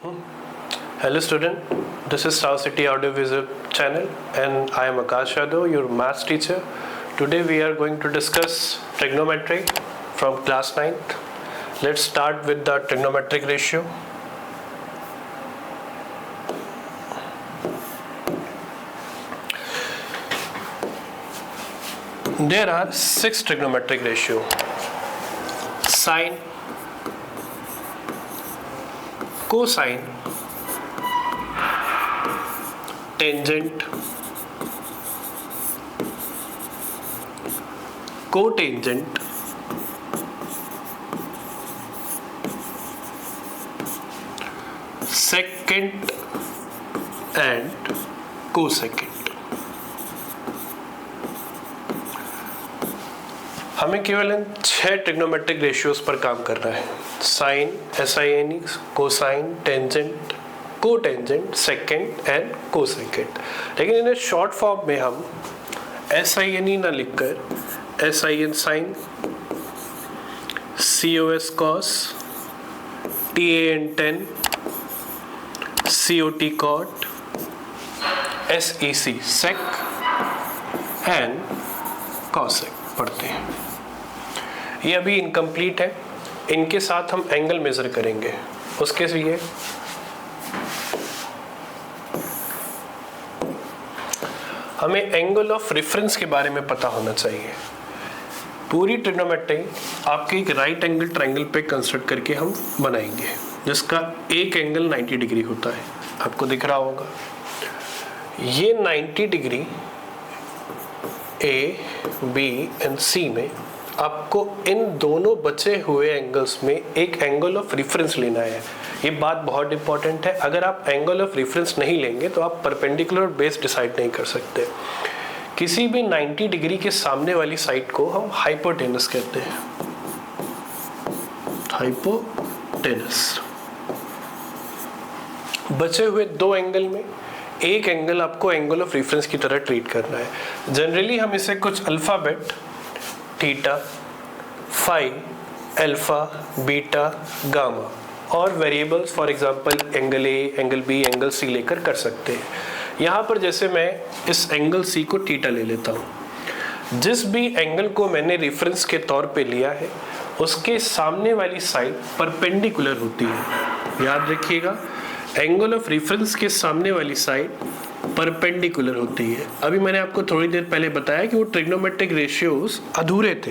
Hello student, this is Star City Audiovisual channel and I am Akash Yadav, your maths teacher. Today we are going to discuss trigonometry from class 9th. Let's start with the trigonometric ratio. There are 6 trigonometric ratio: sine, cosine, tangent, cotangent, secant and cosecant. हमें केवल इन 6 trigonometric ratios पर काम करना है: sine, SINE, cosine, tangent, cotangent, second and cosecant. लेकिन इन्हें short form में हम SINE ना लिखकर SIN sine, COS cos, TAN tan, COT cot, SEC sec and cosec पढ़ते हैं। ये अभी इनकम्प्लीट है, इनके साथ हम एंगल मेजर करेंगे। उसके लिए हमें एंगल ऑफ रेफरेंस के बारे में पता होना चाहिए। पूरी ट्रिग्नोमेट्री आपके एक राइट एंगल ट्रायंगल पे कंस्ट्रक्ट करके हम बनाएंगे, जिसका एक एंगल 90 डिग्री होता है। आपको दिख रहा होगा ये 90 degree A, B and C में आपको इन दोनों बचे हुए एंगल्स में एक एंगल ऑफ रेफरेंस लेना है। ये बात बहुत इंपॉर्टेंट है। अगर आप एंगल ऑफ रेफरेंस नहीं लेंगे तो आप परपेंडिकुलर बेस डिसाइड नहीं कर सकते। किसी भी 90 डिग्री के सामने वाली साइड को हम हाइपोटेनस कहते हैं। हाइपोटेनस। बचे हुए 2 एंगल में एक एंगल आपको एंगल ऑफ रेफरेंस की तरह ट्रीट करना है। जनरली हम इसे कुछ alphabet theta, phi, alpha, beta, gamma और variables for example angle A, angle B, angle C लेकर कर सकते हैं। यहाँ पर जैसे मैं इस एंगल सी को थीटा ले लेता हूँ। जिस भी एंगल को मैंने रेफरेंस के तौर पे लिया है उसके सामने वाली साइड परपेंडिकुलर होती है। याद रखिएगा, एंगल ऑफ रेफरेंस के सामने वाली साइड परपेंडिकुलर होती है। अभी मैंने आपको थोड़ी देर पहले बताया कि वो ट्रिग्नोमेट्रिक रेशियोज अधूरे थे।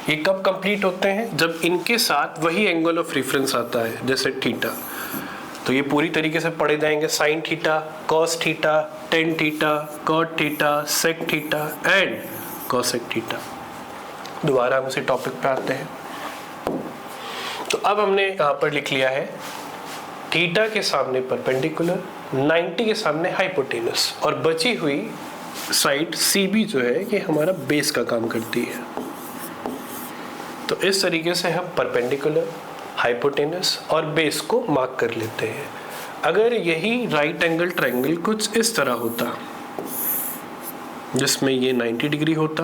ये कब कंप्लीट होते हैं? जब इनके साथ वही एंगल ऑफ रेफरेंस आता है, जैसे थीटा। तो ये पूरी तरीके से पढ़े जाएंगे: sine theta, cos theta, tan theta, cot theta, sec theta and cosec theta. दोबारा हम उसी टॉपिक पे आते हैं। तो अब हमने यहाँ पर लिख लिया है थीटा के सामने परपेंडिकुलर, 90 के सामने हाइपोटेनस, और बची हुई साइड CB जो है ये हमारा बेस का काम करती है। तो इस तरीके से हम परपेंडिकुलर, हाइपोटेनस और बेस को मार्क कर लेते हैं। अगर यही राइट एंगल ट्रायंगल कुछ इस तरह होता जिसमें ये 90 डिग्री होता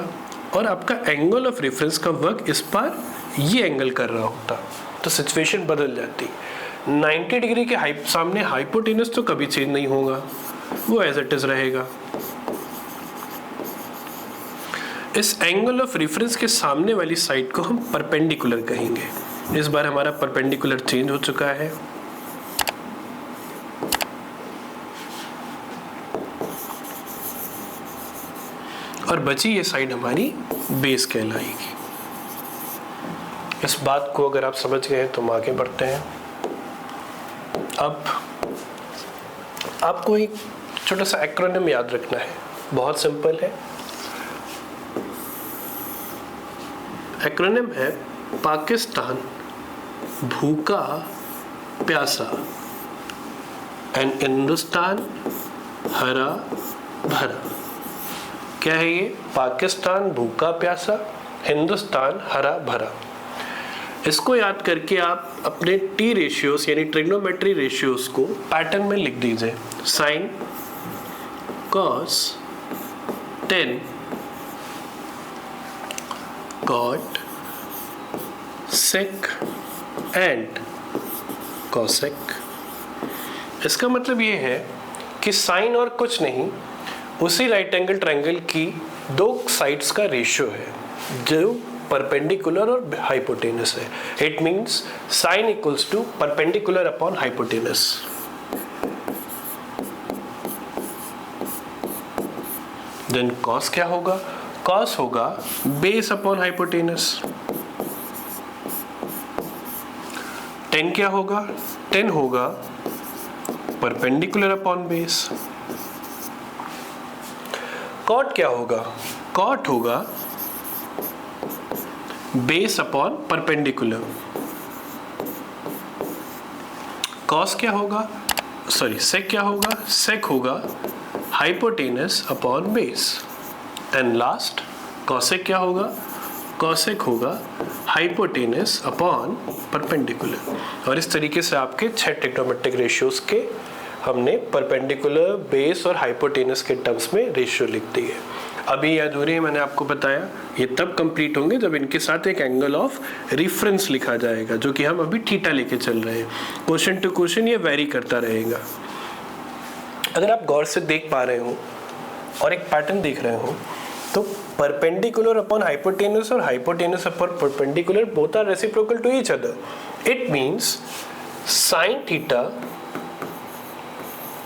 और आपका एंगल ऑफ रेफरेंस का वर्क इस पर ये एंगल कर रहा होता, तो सिचुएशन बदल जाती। 90 डिग्री के सामने हाइपोटेनस तो कभी चेंज नहीं होगा, वो एज इट इज रहेगा। इस एंगल ऑफ रेफरेंस के सामने वाली साइड को हम परपेंडिकुलर कहेंगे। इस बार हमारा परपेंडिकुलर चेंज हो चुका है। और बची ये साइड हमारी बेस कहलाएगी। इस बात को अगर आप समझ गए तो हम आगे बढ़ते हैं। अब आपको एक छोटा सा एक्रोनिम याद रखना है, बहुत सिंपल है। एक्रोनिम है पाकिस्तान भूखा प्यासा एंड हिंदुस्तान हरा भरा। क्या है ये? पाकिस्तान भूखा प्यासा, हिंदुस्तान हरा भरा। इसको याद करके आप अपने टी रेशियोज यानी ट्रिग्नोमेट्री रेशियोज को पैटर्न में लिख दीजिए: sine, cos, tan, cot, sec and cosec. इसका मतलब ये है कि साइन और कुछ नहीं, उसी राइट एंगल ट्रायंगल की दो साइड्स का रेशियो है जो परपेंडिकुलर और हाइपोटेनस है। It means sine equals to perpendicular upon hypotenuse. Then cos क्या होगा? कॉस होगा बेस अपॉन हाइपोटेनस। टेन क्या होगा? टेन होगा परपेंडिकुलर अपॉन बेस। कॉट क्या होगा? कॉट होगा बेस अपॉन परपेंडिकुलर। कॉस क्या होगा? सॉरी, सेक क्या होगा? सेक होगा hypotenuse upon base. And last cosec क्या होगा? कॉसेक होगा हाइपोटेनस अपॉन परपेंडिकुलर। और इस तरीके से आपके 6 ट्रिग्नोमेट्रिक रेशियोज के हमने परपेंडिकुलर, बेस और हाइपोटेनस के टर्म्स में रेशियो लिख दिए। अभी ये अधूरे मैंने आपको बताया, ये तब कंप्लीट होंगे जब इनके साथ एक एंगल ऑफ रेफरेंस लिखा जाएगा, जो कि हम अभी थीटा लेके चल रहे हैं। क्वेश्चन टू क्वेश्चन ये वेरी करता रहेगा। अगर आप गौर से देख पा रहे हो और एक पैटर्न देख रहे हो, तो परपेंडिकुलर अपॉन हाइपोटेनस और hypotenuse upon perpendicular both are reciprocal to each other. It means sine theta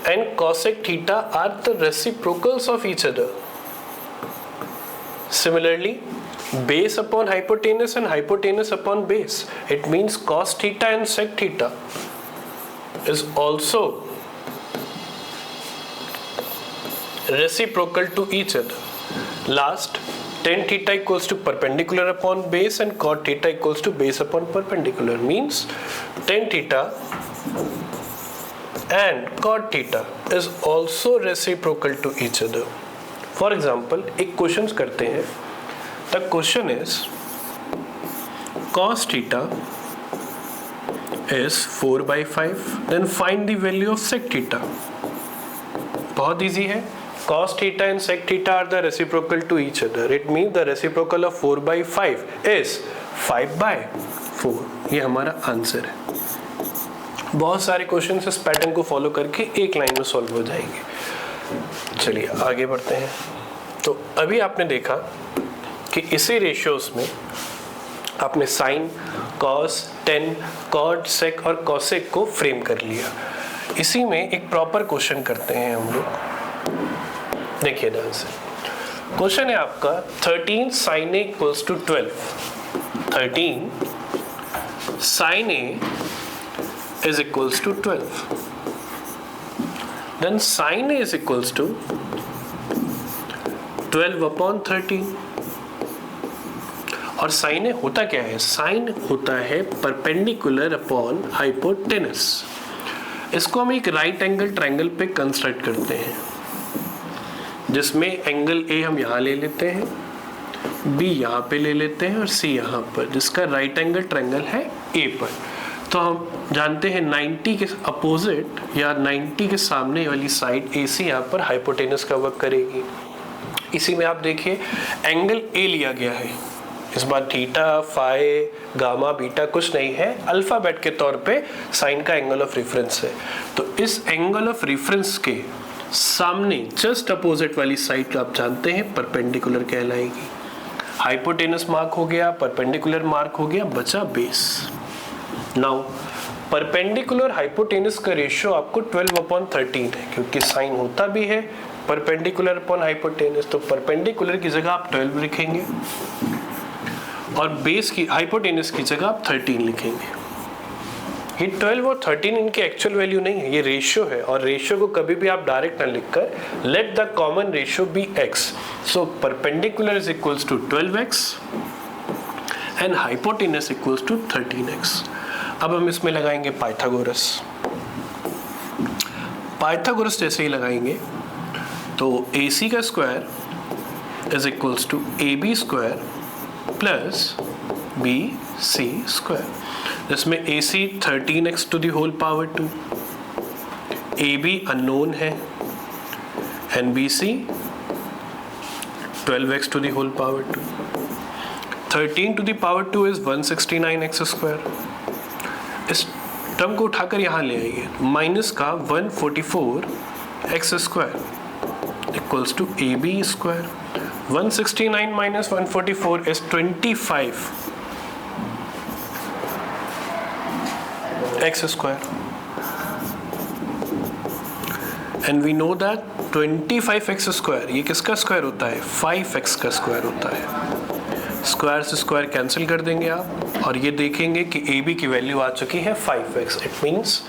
and cosec theta are the reciprocals of each other. Similarly, base upon hypotenuse and hypotenuse upon base, it means cos theta and sec theta is also reciprocal to each other. Last, tan theta equals to perpendicular upon base and cot theta equals to base upon perpendicular, means tan theta and cot theta is also reciprocal to each other. For example, एक question करते हैं। The question is cos theta is 4/5, then find the value of sec theta. बहुत easy है। Cos theta and sec theta are the reciprocal to each other. It means the reciprocal of 4/5 is 5/4. ये हमारा answer है। बहुत सारे question इस pattern को follow करके एक लाइन में सॉल्व हो जाएंगे। चलिए आगे बढ़ते हैं। तो अभी आपने देखा कि इसी रेशियोज में आपने साइन, कॉस, टेन, कॉट, सेक और कॉसेक को फ्रेम कर लिया। इसी में एक प्रॉपर क्वेश्चन करते हैं हम लोग। देखिए ध्यान से, क्वेश्चन है आपका 13 sin a equals to 12. 13 sin a is equals to 12. Then sin a is equals to 12 upon 13. और sin a होता क्या है? sin होता है परपेंडिकुलर अपॉन हाइपोटेनस। इसको हम एक राइट एंगल ट्रायंगल पे कंस्ट्रक्ट करते हैं, जिसमें एंगल A हम यहाँ ले लेते हैं, B यहाँ पे ले लेते हैं और C यहाँ पर, जिसका राइट एंगल ट्रायंगल है A पर। तो हम जानते हैं 90 के अपोजिट या 90 के सामने वाली साइड AC यहाँ पर हाइपोटेनस का वर्क करेगी। इसी में आप देखिए एंगल A लिया गया है। इस बार थीटा, फाई, गामा, बीटा कुछ नहीं है, अल्फाबेट के तौर पे साइन का एंगल ऑफ रेफरेंस है। तो इस एंगल ऑफ रेफरेंस के सामने जस्ट अपोजिट वाली साइड आप जानते हैं परपेंडिकुलर कहलाएगी। हाइपोटेनस मार्क हो गया, परपेंडिकुलर मार्क हो गया, बचा बेस। नाउ परपेंडिकुलर हाइपोटेनस का रेशियो आपको 12/13 है, क्योंकि साइन होता भी है परपेंडिकुलर अपॉन हाइपोटेनस। तो परपेंडिकुलर की जगह आप 12 लिखेंगे और बेस की, हाइपोटेनस की जगह आप 13 लिखेंगे। ये 12 और 13 इनकी एक्चुअल वैल्यू नहीं है, ये रेशियो है। और रेशियो को कभी भी आप डायरेक्ट ना लिखकर let the common ratio be x। So perpendicular is equals to 12x and hypotenuse equals to 13x। अब हम इसमें लगाएंगे पाइथागोरस। पाइथागोरस जैसे ही लगाएंगे तो AC का square is equals to AB square plus BC square, जिसमें AC 13x to the whole power 2, AB unknown है and BC 12x to the whole power 2। 13 to the power 2 is 169x square. इस term को उठाकर यहाँ ले आइए, minus का 144x² equals to AB square. 169 minus 144 is 25x²। And we know that 25x² ये किसका स्क्वायर होता है? 5x का स्क्वायर होता है। स्क्वायर से स्क्वायर कैंसिल कर देंगे आप और ये देखेंगे कि AB की वैल्यू आ चुकी है 5x। इट मीन्स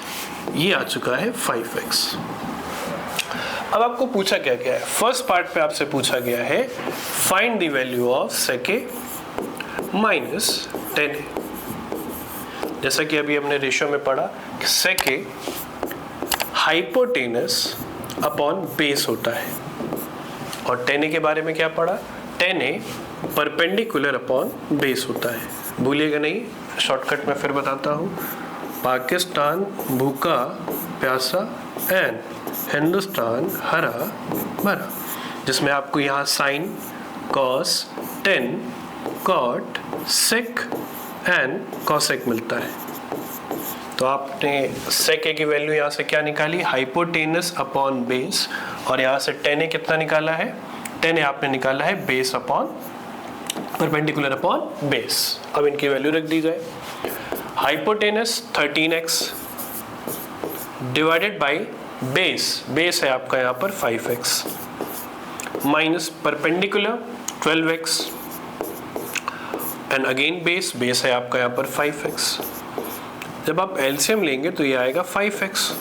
ये आ चुका है 5x। अब आपको पूछा क्या गया है? फर्स्ट पार्ट पे आपसे पूछा गया है find the value of sec A minus 10A। जैसा कि अभी हमने रेशियो में पढ़ा कि sec A hypotenuse upon base होता है, और 10A के बारे में क्या पढ़ा? 10A परपेंडिकुलर अपॉन बेस होता है। भूलिएगा नहीं, शॉर्टकट में फिर बताता हूँ। पाकिस्तान भूखा प्यासा एंड हिंदुस्तान हरा भरा, जिसमें आपको यहाँ sine, cos, tan, cot, sec and cosec मिलता है। तो आपने sec A की वैल्यू यहाँ से क्या निकाली? हाइपोटेनस अपॉन बेस, और यहाँ से 10A कितना निकाला है? 10A आपने निकाला है base upon perpendicular upon base. अब इनकी वैल्यू रख दी जाए। Hypotenuse 13x divided by base, base है आपका यहाँ पर 5x, minus perpendicular 12x and again base, base है आपका यहाँ पर 5x। जब आप एलसीएम लेंगे तो ये आएगा 5x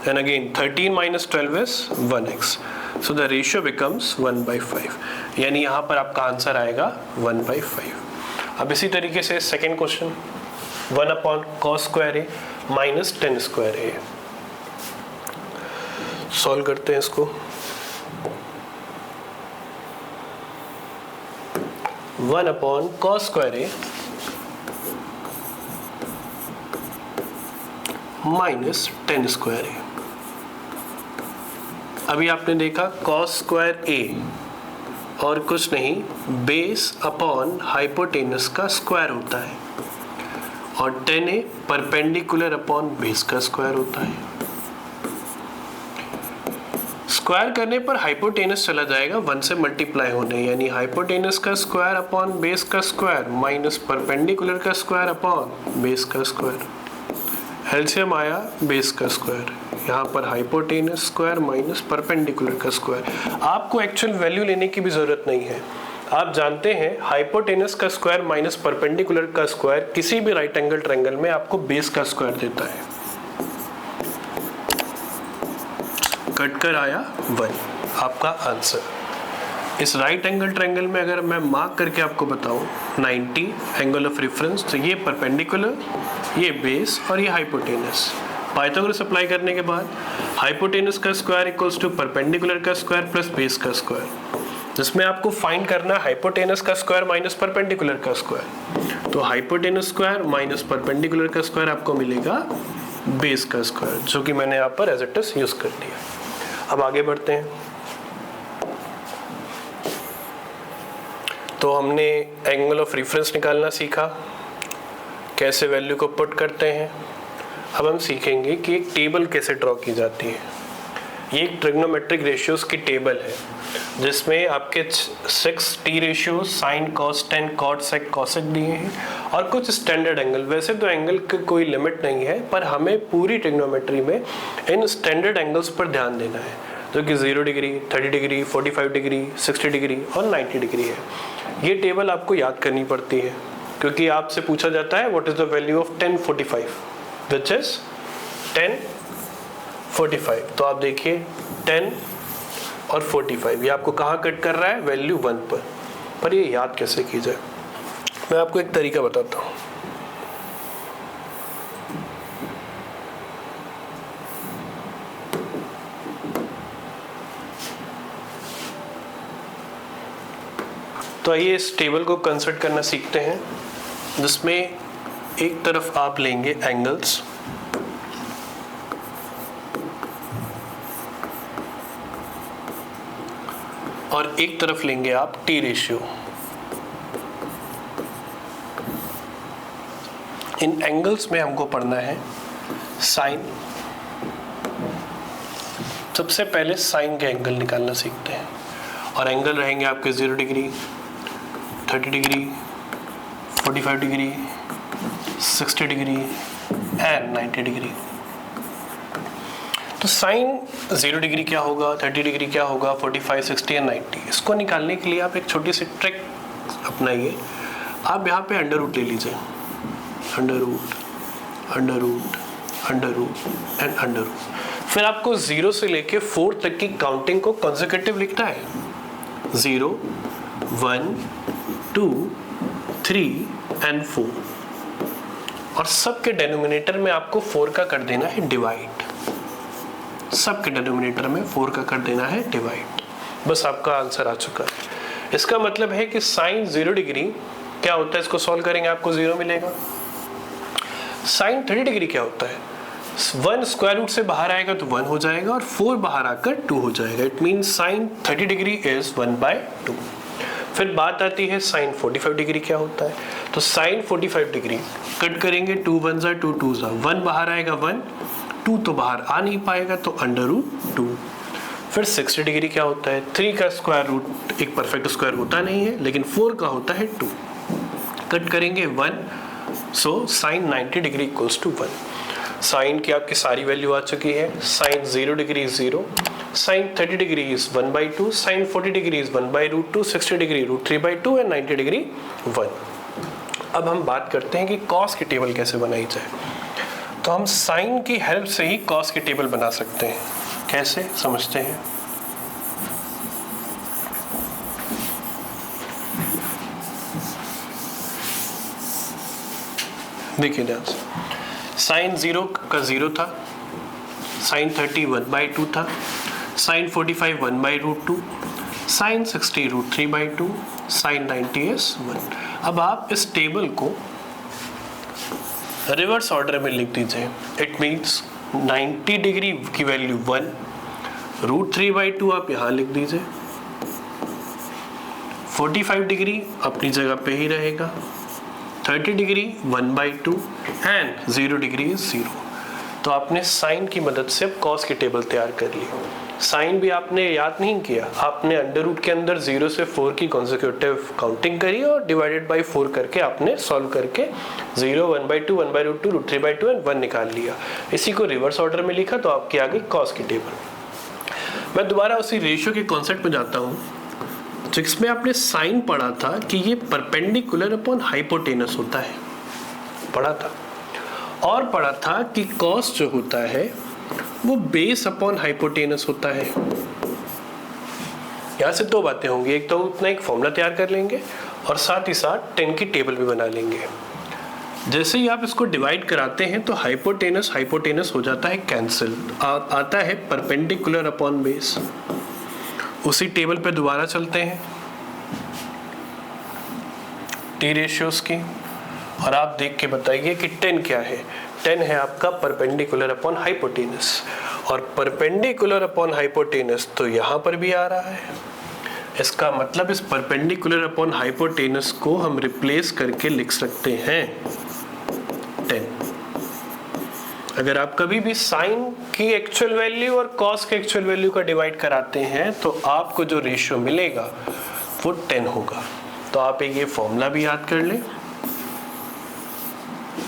and again 13 minus 12 is 1x, so the ratio becomes 1/5, यानी यहाँ पर आपका आंसर आएगा 1/5। अब इसी तरीके से second question 1/cos² minus 10²। Solve करते हैं इसको। 1/cos² minus 10²। अभी आपने देखा cos² और कुछ नहीं, बेस अपॉन हाइपोटेनस का स्क्वायर होता है, और 10A परपेंडिकुलर अपॉन बेस का स्क्वायर होता है। स्क्वायर करने पर हाइपोटेनस चला जाएगा 1 से मल्टीप्लाई होने, यानी हाइपोटेनस का स्क्वायर अपॉन बेस का स्क्वायर माइनस परपेंडिकुलर का स्क्वायर अपॉन बेस का स्क्वायर। एलसीएम आया बेस का स्क्वायर, यहाँ पर हाइपोटेनस स्क्वायर माइनस परपेंडिकुलर का स्क्वायर। आपको एक्चुअल वैल्यू लेने की भी जरूरत नहीं है। आप जानते हैं हाइपोटेनस का स्क्वायर माइनस परपेंडिकुलर का स्क्वायर किसी भी राइट एंगल ट्रायंगल में आपको बेस का स्क्वायर देता है। कटकर आया 1 आपका आंसर। इस राइट एंगल ट्रायंगल में अगर मैं मार्क करके आपको बताऊं 90 एंगल ऑफ रेफरेंस, तो ये परपेंडिकुलर, ये बेस और ये हाइपोटेनस। पाइथागोरस अप्लाई करने के बाद हाइपोटेनस का स्क्वायर इक्वल्स टू परपेंडिकुलर का स्क्वायर प्लस बेस का स्क्वायर, जिसमें आपको फाइंड करना है हाइपोटेनस का स्क्वायर माइनस परपेंडिकुलर का स्क्वायर। तो हाइपोटेनस स्क्वायर माइनस परपेंडिकुलर का स्क्वायर आपको मिलेगा बेस का स्क्वायर, जो कि मैंने यहाँ पर एज इट इज यूज कर दिया। अब आगे बढ़ते हैं। तो हमने एंगल ऑफ रेफरेंस निकालना सीखा, कैसे वैल्यू को पुट करते हैं। अब हम सीखेंगे कि एक टेबल कैसे ड्रॉ की जाती है। ये एक ट्रिग्नोमेट्रिक रेशियोज की टेबल है, जिसमें आपके 6 T ratios sine, cos, tan, cot, sec, cosec दिए हैं और कुछ स्टैंडर्ड एंगल। वैसे तो एंगल की कोई लिमिट नहीं है, पर हमें पूरी ट्रिग्नोमेट्री में इन स्टैंडर्ड एंगल्स पर ध्यान देना है, जो कि 0 डिग्री, 30 डिग्री, 45 डिग्री, 60 डिग्री और 90 डिग्री है। ये टेबल आपको याद करनी पड़ती है, क्योंकि आपसे पूछा जाता है what is the value of 1045, which is 1045। तो आप देखिए 10 और 45 ये आपको कहाँ कट कर रहा है? वैल्यू 1 पर ये याद कैसे की जाए, मैं आपको एक तरीका बताता हूँ। तो आइए इस टेबल को कंसर्ट करना सीखते हैं, जिसमें एक तरफ आप लेंगे एंगल्स और एक तरफ लेंगे आप टी रेशियो। इन एंगल्स में हमको पढ़ना है साइन, सबसे पहले साइन के एंगल निकालना सीखते हैं और एंगल रहेंगे आपके 0 degree, 30 degree, 45 degree, 60 degree and 90 degree. तो साइन 0 डिग्री क्या होगा, 30 डिग्री क्या होगा, 45, 60 एंड 90। इसको निकालने के लिए आप एक छोटी सी ट्रिक अपनाइए। आप यहाँ पे अंडर रूट ले लीजिए, under root, under root, under root and under root. फिर आपको 0 से लेके 4 तक की काउंटिंग को कॉन्सेक्यूटिव लिखना है। 0, 1, 2, 3 एंड 4, और सबके डिनोमिनेटर में आपको 4 का कर देना है डिवाइड। सबके डिनोमिनेटर में 4 का कर देना है डिवाइड। बस आपका आंसर आ चुका है। इसका मतलब है कि साइन 0 डिग्री क्या होता है, इसको सॉल्व करेंगे आपको 0 मिलेगा। साइन 30 डिग्री क्या होता है, 1 स्क्वायर रूट से बाहर आएगा तो 1 हो जाएगा और 4 बाहर आकर 2 हो जाएगा। It means sign 30 degree is 1/2। फिर बात आती है साइन 45 डिग्री क्या होता है। तो साइन 45 डिग्री कट करेंगे, 2 1 2 2 1 बाहर आएगा 1, 2 तो बाहर आ नहीं पाएगा तो अंडर रूट 2। फिर 60 डिग्री क्या होता है, 3 का स्क्वायर रूट एक परफेक्ट स्क्वायर होता नहीं है, लेकिन 4 का होता है 2। कट करेंगे 1, so sine 90 degree equals to 1। Sine की आपकी सारी वैल्यू आ चुकी है। Sine 0 degree 0, sine 30 degree is 1/2, sine 40 degree is 1/√2, 60 degree √3/2 and 90 degree 1। अब हम बात करते हैं कि कॉस की टेबल कैसे बनाई जाए। तो हम साइन की हेल्प से ही कॉस की टेबल बना सकते हैं। कैसे समझते हैं। देखिए ध्यान से, साइन 0 का 0 था, साइन 30 1/2 था, साइन 45 1/√2, साइन 60 √3/2, साइन 90 is 1। अब आप इस टेबल को रिवर्स ऑर्डर में लिख दीजिए। इट मीन्स 90 डिग्री की वैल्यू 1, √3/2 आप यहाँ लिख दीजिए, 45 डिग्री अपनी जगह पे ही रहेगा, 30 डिग्री 1/2 एंड 0 डिग्री इज 0। तो आपने साइन की मदद से अब कॉस की टेबल तैयार कर ली। साइन भी आपने याद नहीं किया, आपने अंडर रूट के अंदर 0 से 4 की कॉन्सेक्यूटिव काउंटिंग करी और डिवाइडेड बाय 4 करके आपने सॉल्व करके 0, 1/2, 1/√2, √3/2 एंड 1 निकाल लिया। इसी को रिवर्स ऑर्डर में लिखा तो आपकी आ गई कॉस की टेबल। मैं दोबारा उसी रेशियो के कॉन्सेप्ट में जाता हूँ जिसमें आपने साइन पढ़ा था कि ये परपेंडिकुलर अपॉन हाइपोटेनस होता है, पढ़ा था। और पढ़ा था कि कॉस जो होता है वो बेस अपॉन हाइपोटेनस होता है। यहाँ से 2 बातें होंगी, एक तो उतना एक फॉर्मूला तैयार कर लेंगे और साथ ही साथ 10 की टेबल भी बना लेंगे। जैसे ही आप इसको डिवाइड कराते हैं तो हाइपोटेनस हाइपोटेनस हो जाता है कैंसिल, आता है परपेंडिकुलर अपॉन बेस। उसी टेबल पे दोबारा चलते हैं टी रेशियोज की, और आप देख के बताइए कि 10 क्या है। 10 है आपका परपेंडिकुलर अपॉन हाइपोटेनस, और परपेंडिकुलर अपॉन हाइपोटेनस तो यहाँ पर भी आ रहा है। इसका मतलब इस परपेंडिकुलर अपॉन हाइपोटेनस को हम रिप्लेस करके लिख सकते हैं 10। अगर आप कभी भी साइन की एक्चुअल वैल्यू और कॉस के एक्चुअल वैल्यू का डिवाइड कराते हैं तो आपको जो रेशियो मिलेगा वो 10 होगा। तो आप एक ये फॉर्मूला भी याद कर लें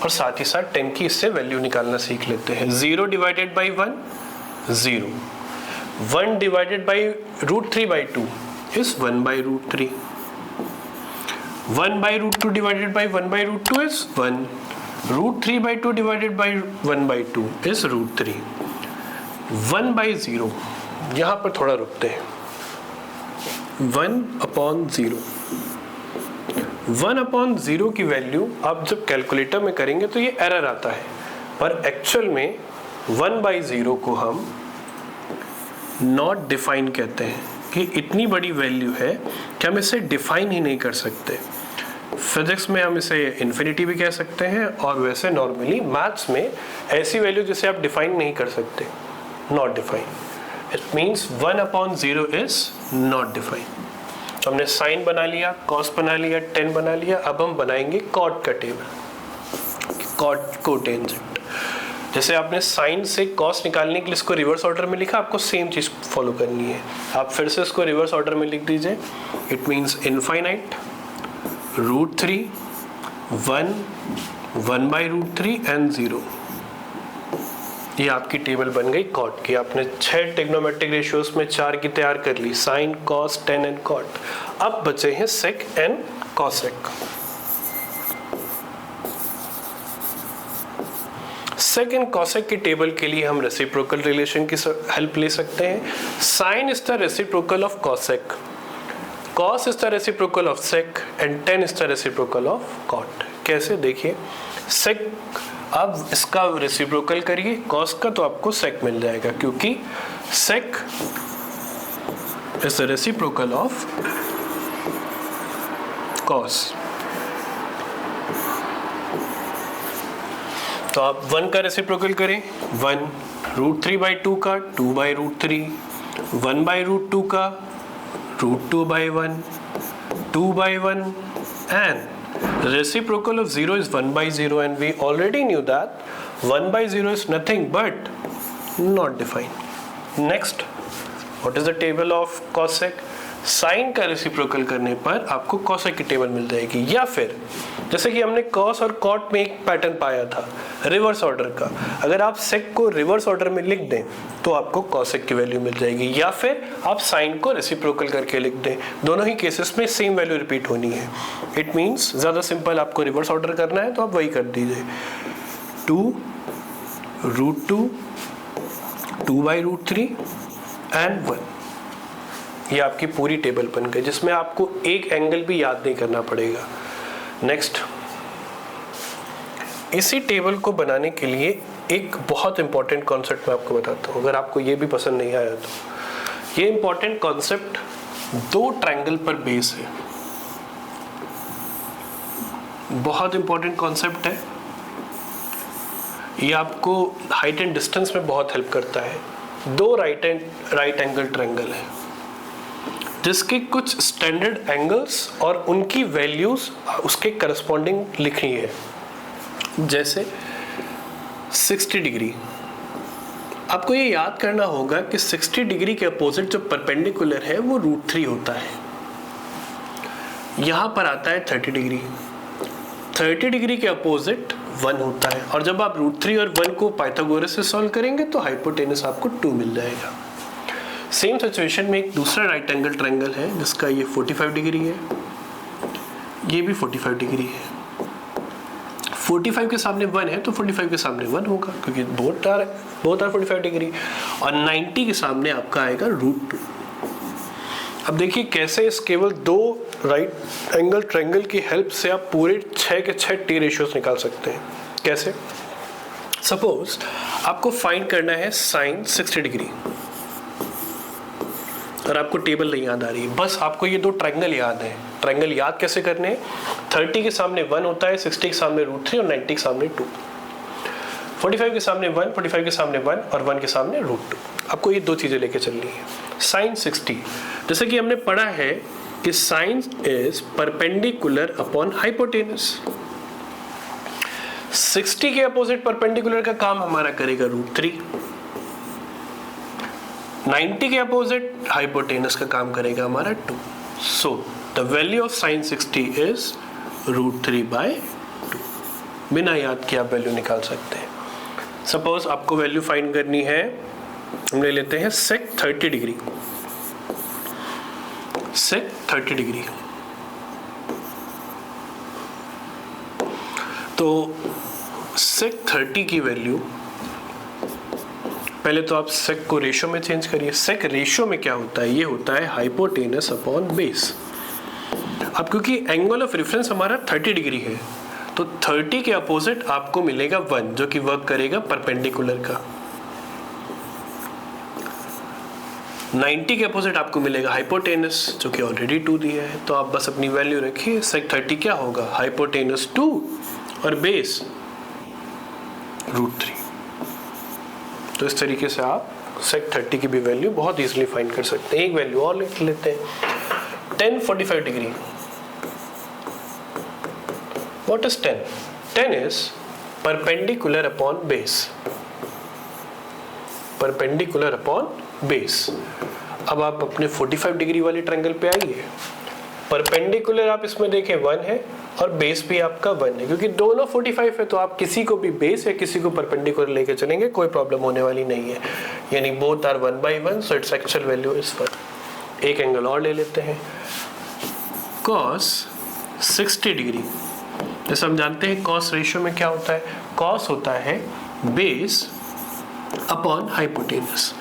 और साथ ही साथ 10 की इससे वैल्यू निकालना सीख लेते हैं। 0 divided by 1 0, 1 divided by √3/2 is 1/√3, 1/√2 divided by 1/√2 is 1, √3/2 divided by 1/2 is √3, 1/0। यहाँ पर थोड़ा रुकते हैं। 1/0, 1/0 की वैल्यू आप जब कैलकुलेटर में करेंगे तो ये एरर आता है, पर एक्चुअल में 1/0 को हम नॉट डिफाइन कहते हैं कि इतनी बड़ी वैल्यू है कि हम इसे डिफाइन ही नहीं कर सकते। फिजिक्स में हम इसे इन्फिनिटी भी कह सकते हैं, और वैसे नॉर्मली मैथ्स में ऐसी वैल्यू जिसे आप डिफाइन नहीं कर सकते, not define. It means 1/0 is not define. हमने साइन बना लिया, कॉस बना लिया, 10 बना लिया। अब हम बनाएंगे कॉट का टेबल, कॉट कोटेंजेंट। जैसे आपने साइन से कॉस निकालने के लिए इसको रिवर्स ऑर्डर में लिखा, आपको सेम चीज फॉलो करनी है। आप फिर से इसको रिवर्स ऑर्डर में लिख दीजिए। It means infinite, √3, 1, 1/√3 and 0। ये आपकी टेबल बन गई कॉट की। आपने 6 ट्रिग्नोमेट्रिक रेशियोज में 4 की तैयार कर ली, sine, cos, tan and cot. अब बचे हैं sec and cosec. Sec and cosec की टेबल के लिए हम रेसिप्रोकल रिलेशन की हेल्प ले सकते हैं। Sine is the reciprocal of cosec, cos is the reciprocal of sec and tan is the reciprocal of cot. कैसे, देखिए, सेक, अब इसका रेसिप्रोकल करिए कॉस का तो आपको सेक मिल जाएगा, क्योंकि sec is the reciprocal of cos. तो आप 1 का रेसिप्रोकल करें, 1, √3/2 का 2/√3, 1/√2 का √2/1, 2/1, and reciprocal of 0 is 1/0, and we already knew that 1/0 is nothing but not defined. Next, what is the table of cosec? Sine का रेसिप्रोकल करने पर आपको कॉसेक की टेबल मिल जाएगी, या फिर जैसे कि हमने कॉस और कॉट में एक पैटर्न पाया था रिवर्स ऑर्डर का, अगर आप सेक को रिवर्स ऑर्डर में लिख दें तो आपको कॉसेक की वैल्यू मिल जाएगी, या फिर आप साइन को रेसिप्रोकल करके लिख दें। दोनों ही केसेस में सेम वैल्यू रिपीट होनी है। इट मीन्स ज़्यादा सिंपल आपको रिवर्स ऑर्डर करना है तो आप वही कर दीजिए, 2√2, 2/√3 एंड 1। ये आपकी पूरी टेबल बन गई, जिसमें आपको एक एंगल भी याद नहीं करना पड़ेगा। नेक्स्ट, इसी टेबल को बनाने के लिए एक बहुत इंपॉर्टेंट कॉन्सेप्ट मैं आपको बताता हूँ, अगर आपको ये भी पसंद नहीं आया तो। ये इंपॉर्टेंट कॉन्सेप्ट 2 ट्रायंगल पर बेस है, बहुत इंपॉर्टेंट कॉन्सेप्ट है। ये आपको हाइट एंड डिस्टेंस में बहुत हेल्प करता है। 2 राइट एंगल ट्रायंगल है जिसके कुछ स्टैंडर्ड एंगल्स और उनकी वैल्यूज उसके करस्पॉन्डिंग लिखनी है। जैसे 60 डिग्री, आपको ये याद करना होगा कि 60 डिग्री के अपोजिट जो परपेंडिकुलर है वो √3 होता है। यहां पर आता है 30 डिग्री, 30 डिग्री के अपोजिट 1 होता है, और जब आप √3 और 1 को पाइथागोरस से सॉल्व करेंगे तो हाइपोटेनस आपको 2 मिल जाएगा। सेम सिचुएशन में एक दूसरा राइट एंगल ट्रायंगल है जिसका ये 45 डिग्री है, ये भी 45 डिग्री है। 45 के सामने 1 है तो 45 के सामने 1 होगा, क्योंकि बोथ आर 45 डिग्री, और 90 के सामने आपका आएगा √2। अब देखिए कैसे इस केवल 2 राइट एंगल ट्रायंगल की हेल्प से आप पूरे 6 के 6 टी रेशियोज निकाल सकते हैं। कैसे? सपोज आपको फाइंड करना है साइन 60 डिग्री और आपको टेबल नहीं याद आ रही है, बस आपको ये 2 ट्रायंगल याद है। ट्रायंगल याद कैसे करने हैं? 30 के सामने 1 होता है, 60 के सामने √3 और 90 के सामने 2। 45 के सामने 1, 45 के सामने 1 और 1 के सामने √2। आपको ये 2 चीजें लेके चलनी है। साइन 60, जैसे कि हमने पढ़ा है कि sine is perpendicular upon hypotenuse. 60 के अपोजिट परपेंडिकुलर का काम हमारा करेगा √3, 90 के अपोजिट हाइपोटेनस का काम करेगा हमारा 2। So the value of sine 60 is √3/2। बिना याद किए आप वैल्यू निकाल सकते हैं। सपोज आपको वैल्यू फाइंड करनी है, हम ले लेते हैं सेक 30 डिग्री। सेक 30 डिग्री, तो सेक 30 की वैल्यू, पहले तो आप सेक को रेशो में चेंज करिए। सेक रेशो में क्या होता है? ये होता है हाइपोटेनस अपॉन बेस। अब क्योंकि एंगल ऑफ रेफरेंस हमारा 30 डिग्री है तो 30 के अपोजिट आपको मिलेगा 1 जो कि वर्क करेगा परपेंडिकुलर का। 90 के अपोजिट आपको मिलेगा हाइपोटेनस जो कि ऑलरेडी 2 दिया है, तो आप बस अपनी वैल्यू रखिए। सेक 30 क्या होगा? हाइपोटेनस 2 और बेस √3। तो इस तरीके से आप सेक 30 की भी वैल्यू बहुत इजीली फाइंड कर सकते हैं। एक वैल्यू और लिख लेते हैं, 10 45 degree. What is 10? 10 is perpendicular upon base, perpendicular upon base. अब आप अपने 45 डिग्री वाले ट्रायंगल पे आइए। परपेंडिकुलर आप इसमें देखें 1 है और बेस भी आपका 1 है, क्योंकि दोनों 45 है तो आप किसी को भी बेस या किसी को परपेंडिकुलर लेके चलेंगे, कोई प्रॉब्लम होने वाली नहीं है। यानी both are 1/1, so its actual value is 1। एक एंगल और ले लेते हैं, cos 60 डिग्री। जैसे हम जानते हैं cos रेशियो में क्या होता है, cos होता है बेस अपॉन हाइपोटेनस।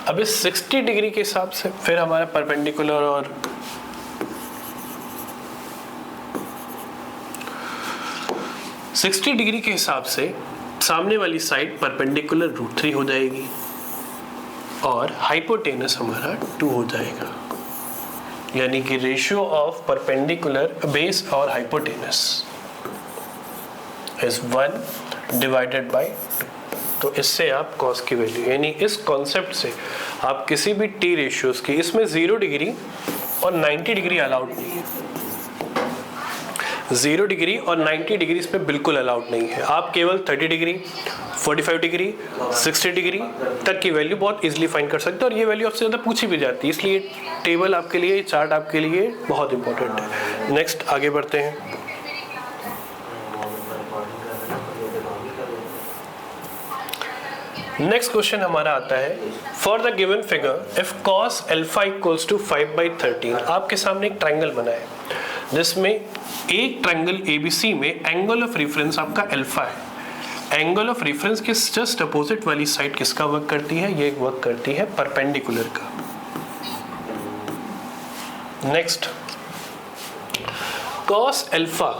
अब इस 60 डिग्री के हिसाब से फिर हमारा परपेंडिकुलर और डिग्री के हिसाब से सामने वाली साइड परपेंडिकुलर √3 हो जाएगी और हाइपोटेनस हमारा 2 हो जाएगा। यानी कि रेशियो ऑफ परपेंडिकुलर बेस और हाइपोटेनस इज 1 डिवाइडेड बाय 2। तो इससे आप cos की वैल्यू, यानी इस कॉन्सेप्ट से आप किसी भी टी रेशियोज की, इसमें 0 डिग्री और 90 डिग्री अलाउड नहीं है, 0 डिग्री और 90 डिग्री इसमें बिल्कुल अलाउड नहीं है। आप केवल 30 डिग्री, 45 डिग्री, 60 डिग्री तक की वैल्यू बहुत इजीली फाइंड कर सकते हैं, और ये वैल्यू आपसे ज़्यादा पूछी भी जाती है, इसलिए टेबल आपके लिए, चार्ट आपके लिए बहुत इंपॉर्टेंट है। नेक्स्ट आगे बढ़ते हैं। नेक्स्ट क्वेश्चन हमारा आता है, for the given figure if cos alpha equals to 5/13। आपके सामने एक ट्रायंगल बना है जिसमें एक ट्रायंगल ABC में एंगल ऑफ रेफरेंस आपका अल्फा है। एंगल ऑफ रेफरेंस के जस्ट अपोजिट वाली साइड किसका वर्क करती है, ये वर्क करती है परपेंडिकुलर का। Next, cos alpha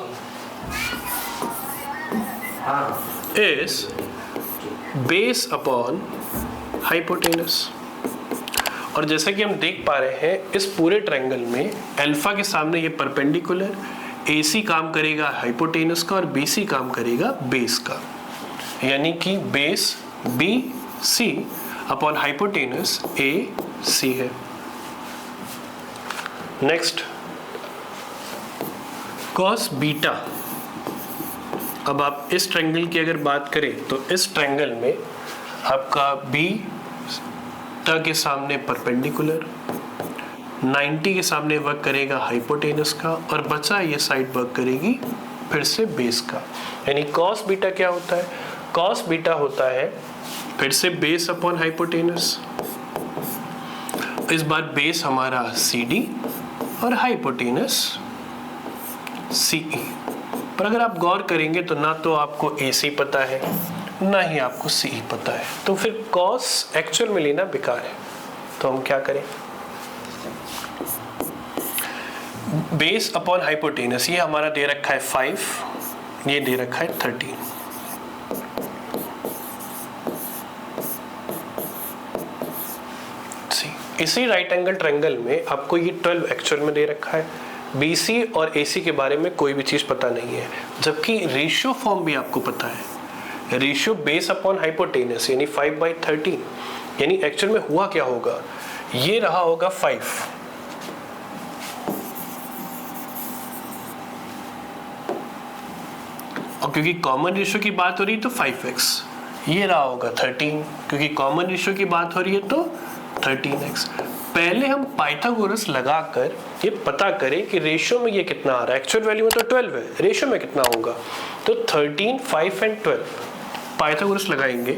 is base upon hypotenuse. और जैसे कि हम देख पा रहे हैं इस पूरे ट्रायंगल में अल्फा के सामने ये परपेंडिकुलर, AC काम करेगा हाइपोटेनस का और BC काम करेगा बेस का, यानी कि base BC upon hypotenuse AC है। Next, cos beta. अब आप इस ट्रायंगल की अगर बात करें तो इस ट्रायंगल में आपका बीटा के सामने परपेंडिकुलर, 90 के सामने वर्क करेगा हाइपोटेनस का, और बचा ये साइड वर्क करेगी फिर से बेस का। यानी cos बीटा क्या होता है, cos बीटा होता है फिर से बेस अपॉन हाइपोटेनस। इस बार बेस हमारा CD और हाइपोटेनस CE। पर अगर आप गौर करेंगे तो ना तो आपको AC पता है ना ही आपको CE पता है, तो फिर cos एक्चुअल में लेना बेकार है। तो हम क्या करें, बेस अपॉन हाइपोटेनस, ये हमारा दे रखा है 5, ये दे रखा है 13। इसी राइट एंगल ट्रायंगल में आपको ये 12 एक्चुअल में दे रखा है। BC और AC के बारे में कोई भी चीज़ पता नहीं है, जबकि रेशियो फॉर्म भी आपको पता है। रेशियो बेस अपॉन हाइपोटेनस यानी 5/13, यानी एक्चुअल में हुआ क्या होगा, ये रहा होगा 5, और क्योंकि कॉमन रेशियो की बात हो रही है तो 5x, ये रहा होगा 13, क्योंकि कॉमन रेशियो की बात हो रही है तो 13x। पहले हम पाइथागोरस लगाकर ये पता करें कि रेशियो में ये कितना आ रहा है। एक्चुअल वैल्यू में तो 12 है, रेशियो में कितना होगा, तो 13, 5 एंड 12 पाइथागोरस लगाएंगे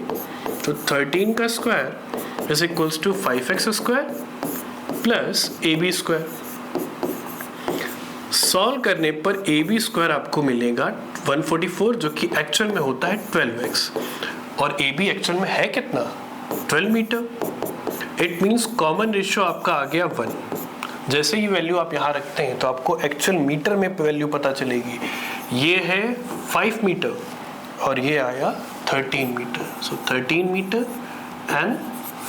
तो 13 का square is equals to 5x square plus AB square. Solve करने पर AB स्क्वायर आपको मिलेगा 144, जो कि एक्चुअल में होता है 12x, और AB एक्चुअल में है कितना, 12 metre. It means common ratio आपका आ गया 1। जैसे ही वैल्यू आप यहाँ रखते हैं तो आपको एक्चुअल मीटर में वैल्यू पता चलेगी। ये है 5 मीटर और ये आया 13 metre, so 13 metre and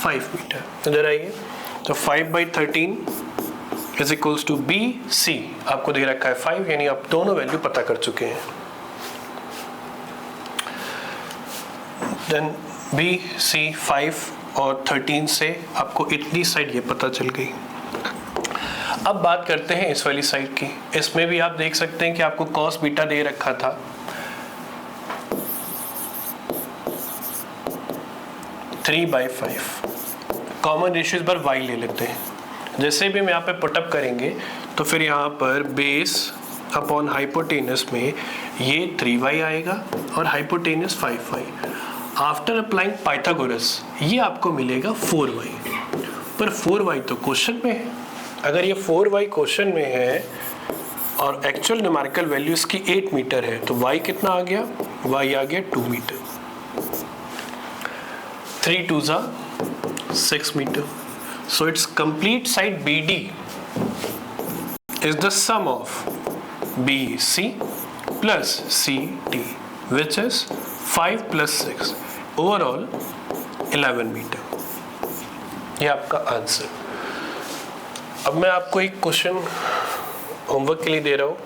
5 metre. इधर आइए, तो 5/13 इज इक्वल्स टू BC, आपको दे रखा है 5, यानी आप दोनों वैल्यू पता कर चुके हैं। देन BC 5 और 13 से आपको इतनी साइड ये पता चल गई। अब बात करते हैं इस वाली साइड की। इसमें भी आप देख सकते हैं कि आपको cos बीटा दे रखा था, 3/5। कॉमन रेशियो इस बार y ले लेते हैं। जैसे भी हम यहाँ पे पुटअप करेंगे तो फिर यहाँ पर बेस अपॉन हाइपोटेनस में ये 3y आएगा और hypotenuse 5y। After applying Pythagoras ये आपको मिलेगा 4y, पर 4y तो क्वेश्चन में है। अगर ये 4y क्वेश्चन में है और एक्चुअल न्यूमेरिकल वैल्यू इसकी 8 मीटर है तो y कितना आ गया? y आ गया 2 metre. 3 2 6 metre. So its complete side BD is the sum of BC plus CD, which is 5 plus 6, overall 11 metre. ये आपका आंसर। अब मैं आपको एक क्वेश्चन होमवर्क के लिए दे रहा हूँ।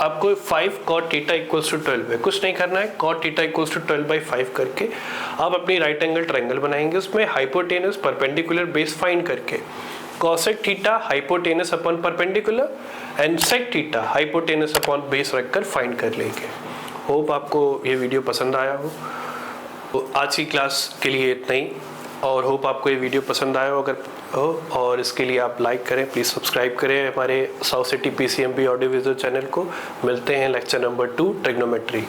आपको 5 cot थीटा इक्वल्स टू 12 है, कुछ नहीं करना है। cot थीटा इक्वल्स टू 12/5 करके आप अपनी राइट एंगल ट्रायंगल बनाएंगे। उसमें हाइपोटेनस परपेंडिकुलर बेस फाइंड करके cosec theta hypotenuse upon perpendicular and sec theta hypotenuse upon base रखकर फाइंड कर लेंगे। होप आपको ये वीडियो पसंद आया हो। तो आज की क्लास के लिए इतना ही, और होप आपको ये वीडियो पसंद आया हो। अगर हो और इसके लिए आप लाइक करें, प्लीज़ सब्सक्राइब करें हमारे south city PCMB audio visual channel को। मिलते हैं लेक्चर नंबर 2 ट्रिग्नोमेट्री।